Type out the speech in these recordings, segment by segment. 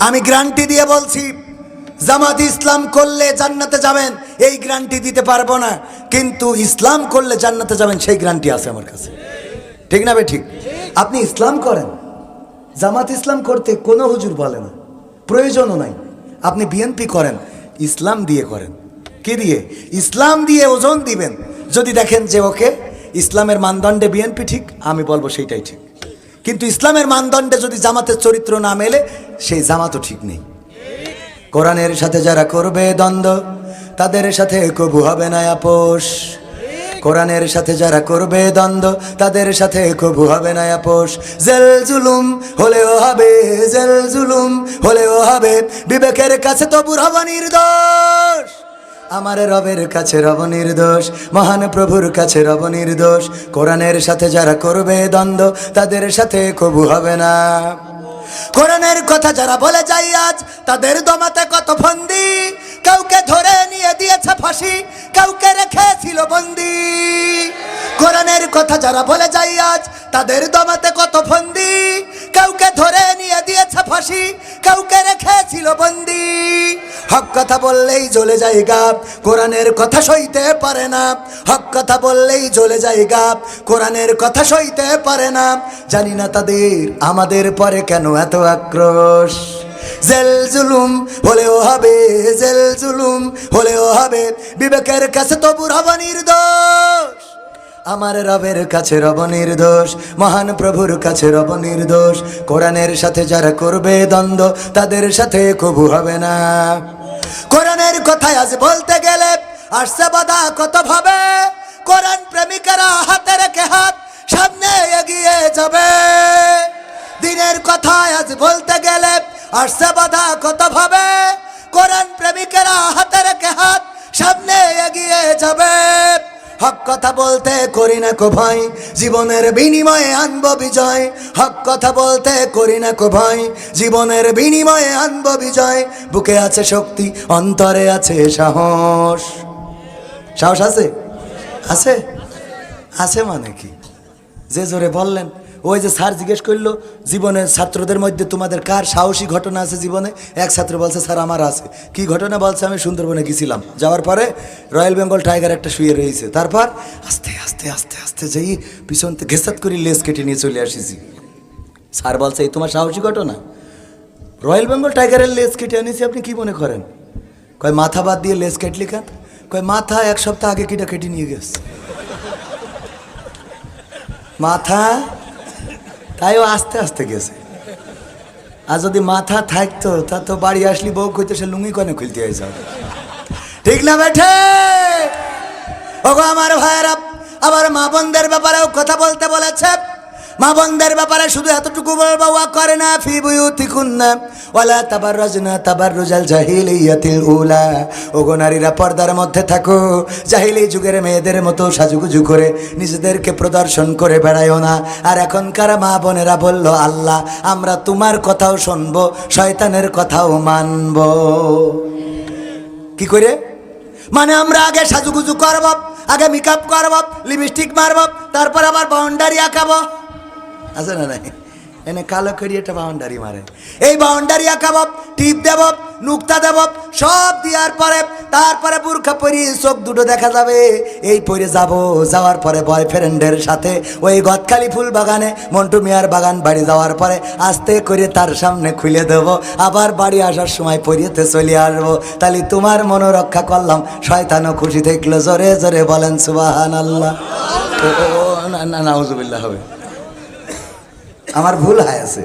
আমি গ্যারান্টি দিয়ে বলছি, জামাত ইসলাম করলে জান্নাতে যাবেন এই গ্যারান্টি দিতে পারবো না, কিন্তু ইসলাম করলে জান্নাতে যাবেন সেই গ্যারান্টি আছে আমার কাছে। ঠিক না ভাই? ঠিক। আপনি ইসলাম করেন, জামাত ইসলাম করতে কোনো হুজুর বলে না, প্রয়োজনও নাই। আপনি বিএনপি করেন, ইসলাম দিয়ে করেন। কি দিয়ে? ইসলাম দিয়ে ওজন দিবেন। যদি দেখেন যে ওকে ইসলামের মানদণ্ডে বিএনপি ঠিক, আমি বলবো সেইটাই ঠিক। কিন্তু ইসলামের মানদণ্ডে যদি জামাতের চরিত্র না মেলে, সেই জামাতও ঠিক নেই। কোরআনের সাথে যারা করবে দ্বন্দ্ব, তাদের সাথে কবু হবে না আপোষ। কোরআনের সাথে যারা করবে দ্বন্দ্ব, তাদের সাথে কবু হবে না আপোষ। জেল জুলুম হলেও হবে, জেল জুলুম হলেও হবে, বিবেকের কাছে তবু হব নির্দোষ। আমার রবের কাছে রব নির্দোষ, মহান প্রভুর কাছে রব নির্দোষ। কোরআনের সাথে যারা করবে দ্বন্দ্ব, তাদের সাথে কবু হবে না। কোরআনের কথা যারা বলে যায় আজ, তাদের দমাতে কত ফন্দি। কাউকে ধরে নিয়ে দিয়েছে ফাঁসি, কাউকে রেখেছিল বন্দি। কোরআনের কথা যারা বলে যায় আজ, তাদের দমাতে কত ফন্দি। কাউকে ধরে নিয়ে দিয়েছে ফাঁসি, কাউকে রেখেছিল বন্দি। হক কথা বললেই জ্বলে যায় গাব, কোরআনের কথা সইতে পারে না। হক কথা বললেই জ্বলে যায় গাব, কোরআনের কথা সইতে পারে না। জানি না তাদের আমাদের পরে কেন এত আক্রোশ। জেল জুলুম হলেও হবে, জেল জুলুম হলেও হবে, বিবেকের কাছে তবু রব নির্দোষ। আমার রবের কাছে রব নির্দোষ, মহান প্রভুর কাছে রব নির্দোষ। কোরআনের সাথে যারা করবে দ্বন্দ্ব, তাদের সাথে কবু হবে না। কোরআনের কথায় আজ বলতে গেলে আসছে বাধা কত ভাবে। কোরআন প্রেমিকেরা হাতে রেখে হাত সামনে এগিয়ে যাবে। দিনের কথায় আজ বলতে গেলে আসছে বাধা কত ভাবে। কোরআন প্রেমিকেরা হাতে রেখে হাত সামনে এগিয়ে যাবে। হক কথা বলতে করি না কো ভয়, জীবনের বিনিময়ে আনবো বিজয়। হক কথা বলতে করি না কো ভয়, জীবনের বিনিময়ে আনবো বিজয়। বুকে আছে শক্তি, অন্তরে আছে সাহস। সাহস আছে? আছে? আছে মানে কি? যে জোরে বললেন। ওই যে স্যার জিজ্ঞেস করলো জীবনের ছাত্রদের মধ্যে তোমাদের কার সাহসী ঘটনা আছে জীবনে। এক ছাত্র বলছে স্যার আমার আছে। কি ঘটনা বলছে? আমি সুন্দরবনে গেছিলাম, যাওয়ার পরে রয়্যাল বেঙ্গল টাইগার একটা শুয়ে রয়েছে, তারপর আস্তে আস্তে আস্তে আস্তে যেই পিছন থেকে ঘেসাত করে লেজ কেটে নিয়ে চলে আসিছি। স্যার বলছে এই তোমার সাহসী ঘটনা? রয়্যাল বেঙ্গল টাইগারের লেজ কেটে আনিছি, আপনি কি মনে করেন? কয় মাথা বাদ দিয়ে লেজ কেটলি কেন? কয় মাথা এক সপ্তাহ আগে কেটে কেটে নিয়ে গেছে। মাথা তাইও আস্তে আস্তে গেছে। আর যদি মাথা থাকতো তা তো বাড়ি আসলি বউ কইতে সে লুঙ্গি কনে খুলতে আইসা। ঠিক না বেঠে? ওগো আমার ভাইয়েরা, আবার মা বোনদের ব্যাপারেও কথা বলতে বলেছে। মা বোনদের ব্যাপারে শুধু এতটুকু বলবো, ওয়া করে না ফি বুয়ুতিকুন্না ওয়ালা তাবাররাজনা তাবাররুজাল জাহিলিয়াতিল উলা। ওগো নারীরা পর্দার মধ্যে থাকো, জাহিলি যুগের মেয়েদের মতো সাজুগুজু করে নিজেদেরকে প্রদর্শন করে বেড়ায়ও না। আর এখনকার মা বোনেরা বলল আল্লাহ আমরা তোমার কথাও শুনবো, শয়তানের কথাও মানব। কি করে? মানে আমরা আগে সাজুগুজু করব, আগে মেকআপ করব, লিপস্টিক মারব, তারপর আবার বাউন্ডারি আঁকাবো। আছে না নাই? এনে কালো করি একটা বাউন্ডারি মারে, এই বাউন্ডারি আঁকাব, টিপ দেব, নুক্তা দেব, সব দেওয়ার পরে তারপরে বুরখা পরি চোখ দুটো দেখা যাবে। এই পরে যাব, যাওয়ার পরে বয়ফ্রেন্ডের সাথে ওই গদখালি ফুল বাগানে মন্টু মিয়ার বাগান বাড়ি যাওয়ার পরে আস্তে করে তার সামনে খুলে দেব, আবার বাড়ি আসার সময় পরিয়েতে চলে আসবো। তাহলে তোমার মনোরক্ষা করলাম, শয়তানও খুশি থাকলো। জোরে জোরে বলেন সুবহানাল্লাহ। না নাউজুবিল্লাহ হবে, আমার ভুল হয়েছে।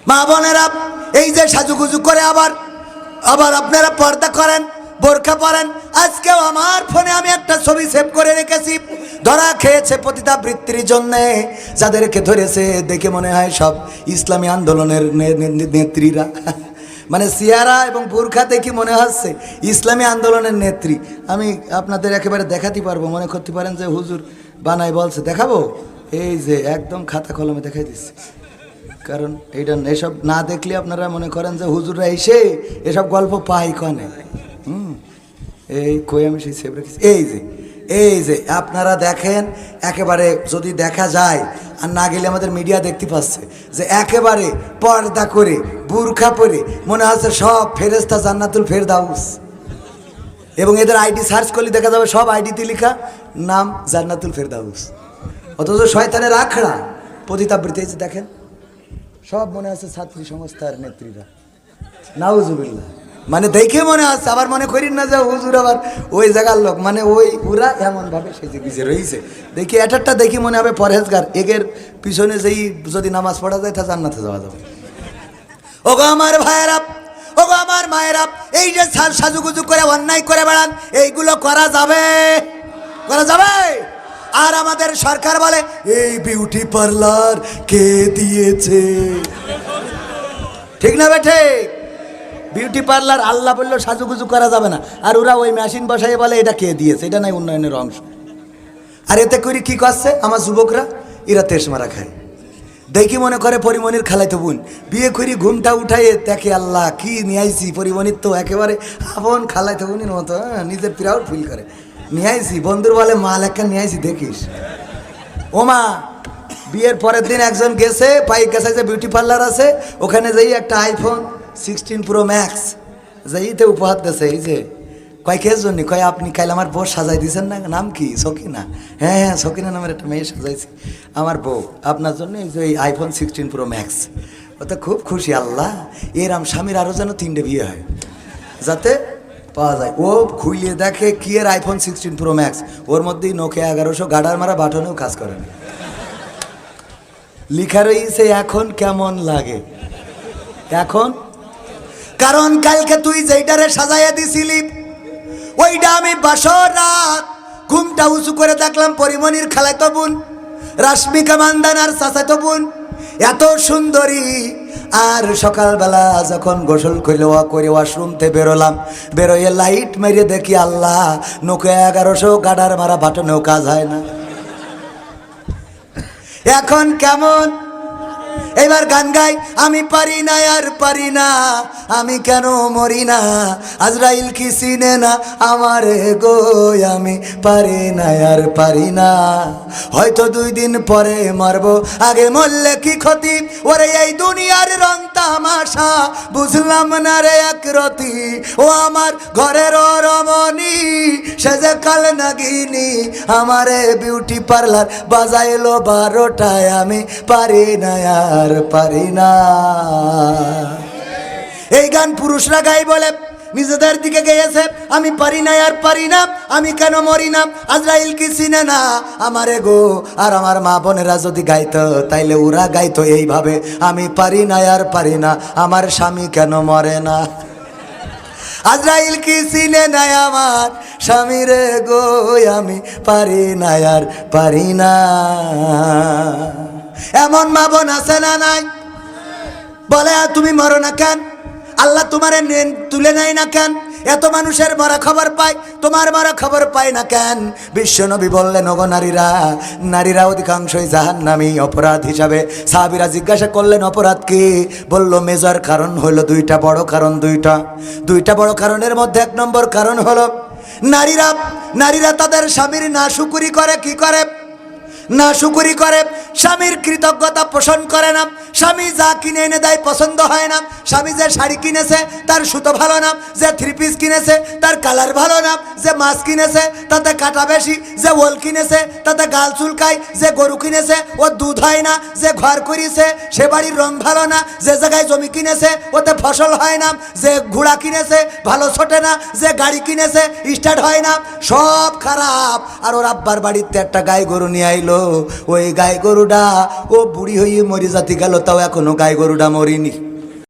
মা বোনেরা এই যে সাজুগুজু করে আবার আবার আপনারা পর্দা করেন, বোরখা পরেন। আজকেও আমার ফোনে আমি একটা ছবি সেভ করে রেখেছি, ধরা খেয়েছে পতিতাবৃত্তির জন্যে। যাদেরকে ধরেছে দেখে মনে হয় সব ইসলামী আন্দোলনের নেত্রীরা। মানে সিয়ারা এবং বোরখা দেখি মনে হচ্ছে ইসলামী আন্দোলনের নেত্রী। আমি আপনাদের একেবারে দেখাতে পারবো, মনে করতে পারেন যে হুজুর বানাই বলছে। দেখাবো? এই যে একদম খাতা কলমে দেখাই দিচ্ছে, কারণ এইটা এসব না দেখলে আপনারা মনে করেন যে হুজুররা এসে এসব গল্প পাই কনে। এই কই আমি সেই সেভ রেখেছি। এই যে আপনারা দেখেন, একেবারে যদি দেখা যায় আর না গেলে আমাদের মিডিয়া দেখতে পাচ্ছে যে একেবারে পর্দা করে বুরখা পরে মনে হচ্ছে সব ফেরেশতা জান্নাতুল ফেরদাউস, এবং এদের আইডি সার্চ করলে দেখা যাবে সব আইডিতে লেখা নাম জান্নাতুল ফেরদাউস, অথচ শয়তানের আখড়া পতিতাবৃত্তি। এই যে দেখেন সব মনে আছে ছাত্রী সংস্থার নেত্রীরা, নাউজুবিল্লাহ। মানে দেখে মনে আছে, আবার মনে করিন না যে হুজুর আবার ওই জায়গার লোক, মানে ওই ওরা এমনভাবে সেজে গুজে রয়েছে দেখি একটা দেখি মনে হবে পরহেজগার, এগের পিছনে যেই যদি নামাজ পড়া যায় তা জান্নাতে যাওয়া যাবে। ওগো আমার ভাইয়েরা, ওগো আমার মায়েরা, এই যে সাজুগুজু করে অন্যায় করে বেড়ান, এইগুলো করা যাবে? করা যাবে? আর আমাদের সরকার বলে এই বিউটি পার্লার কে দিয়েছে, ঠিক না বেঠে? বিউটি পার্লার আল্লাহ বললো সাজুগুজু করা যাবে না, আর ওরা ওই মেশিন বসাই বলে এটা কে দিয়েছে, এটা নাই উন্নয়নের অংশ। আর এতে করে কি করছে আমার যুবকরা, এরা তেস মারা খায়। দেখি মনে করে পরিমণির খালাইতো বোন, বিয়ে করি ঘুমটা উঠাইয়ে দেখে আল্লাহ কি নিয়ে আইছি, পরিমণির তো একেবারে আপন খালাইতো বোনের মতো, নিজের প্রাউড ফিল করে নিয়ে আইছি। বন্ধুর বলে মাল একটা নিয়ে আইছি দেখিস। ও মা, বিয়ের পরের দিন একজন গেছে পাই গেছে যে বিউটি পার্লার আছে, ওখানে যাই একটা আইফোন 16 প্রো ম্যাক্স যাইতে উপহার দিয়েছে। এই যে কয় কে জন্য, কয় আপনি কাল আমার বউ সাজাই দিয়েছেন না, নাম কি সকিনা? হ্যাঁ হ্যাঁ সকিনা নামের একটা মেয়ে সাজাইছি আমার বউ আপনার জন্য, এই যে এই আইফোন 16 প্রো ম্যাক্স। ও তো খুব খুশি, আল্লাহ এরম স্বামীর আরও যেন 3টে বিয়ে হয় যাতে পাওয়া যায়। ও খুইলিয়ে দেখে কি এর আইফোন 16 প্রো ম্যাক্স, ওর মধ্যেই নোকিয়া 1100 গাডার মারা বাটনেও কাজ করে না, লিখা রয়েছে এখন কেমন লাগে এখন। কারণ কালকে তুই যেইটারে সাজাইয়া দিছিলি ওইটা আমি বাসর রাত ঘুমটা উঁচু করে দেখলাম পরিমণির খালাইতো বোন রাশ্মিকা মান্দানার চাচাতো বোন এত সুন্দরী। আর সকালবেলা যখন গোসল করে ওয়াশরুমতে বেরোলাম, বেরোয় লাইট মেরে দেখি আল্লাহ নোকিয়া 1100 গাডার মারা বাটনেও কাজ হয় না। এখন কেমন? এবার গান গাই, আমি পারি না আর পারি না, আমি কেন মরি না, আজরাইল কি চিনে না আমারে গো, আমি পারি না আর পারি না, হয়তো 2 দিন পরে মরবো, আগে মরলে কি ক্ষতি, ওরে এই দুনিয়ার রং তামাশা বুঝলাম না রে একরতি, ও আমার ঘরের রমণী সে যে কাল নাগিনী, আমারে বিউটি পার্লার বাজাইলো 12টায়, আমি পারি না আর পারি না। এই গান পুরুষরা গাই বলে, নিজেদের দিকে গেয়েছে, আমি পারি না আর পারি না, আমি কেন মরি না, আজরাইল কি চিনে না আমারে গো। আর আমার মা বোনেরা যদি গাইতো তাইলে ওরা গাইতো এইভাবে, আমি পারি না আর পারি না, আমার স্বামী কেন মরে না, আজরাইল কি চিনে না আমার স্বামী রে গো, আমি পারি না আর পারি না। এমন মা বোন আছে না নাই? বলে তুমি মরো না কেন, আল্লাহ তোমারে তুলে নেয় না কেন, এত মানুষের মরা খবর পায়, তোমার মরা খবর পায় না কেন? বিশ্বনবী বললেন ওগো নারীরা, নারীরা অধিকাংশই জাহান্নামী অপরাধ হিসাবে। সাহাবীরা জিজ্ঞাসা করলেন অপরাধ কি? বলল মেজর কারণ হলো 2টা বড় কারণ, 2টা বড় কারণের মধ্যে 1 নম্বর কারণ হলো নারীরা তাদের স্বামীর নাশুকুরি করে। কি করে? নাশুকুরি করে, স্বামীর কৃতজ্ঞতা পোষণ করে না, স্বামী যা কিনে এনে দেয় পছন্দ হয় না, স্বামী যে শাড়ি কিনেছে তার সুতো ভালো না, যে 3 পিস কিনেছে তার কালার ভালো না, যে মাছ কিনেছে তাতে কাটা বেশি, যে ওল কিনেছে তাতে গাল চুলকায়, যে গরু কিনেছে ওর দুধ হয় না, যে ঘর করিয়েছে সে বাড়ির রং ভালো না, যে জায়গায় জমি কিনেছে ওতে ফসল হয় না, যে ঘোড়া কিনেছে ভালো ছোটে না, যে গাড়ি কিনেছে স্টার্ট হয় না, সব খারাপ। আর ওর আব্বার বাড়িতে একটা গাই গরু নিয়ে আইলো, ওই গাই গরুটা ও বুড়ি হয়ে মরি জাতি গেল, তাও এখনো গাই গরুটা মরিনি।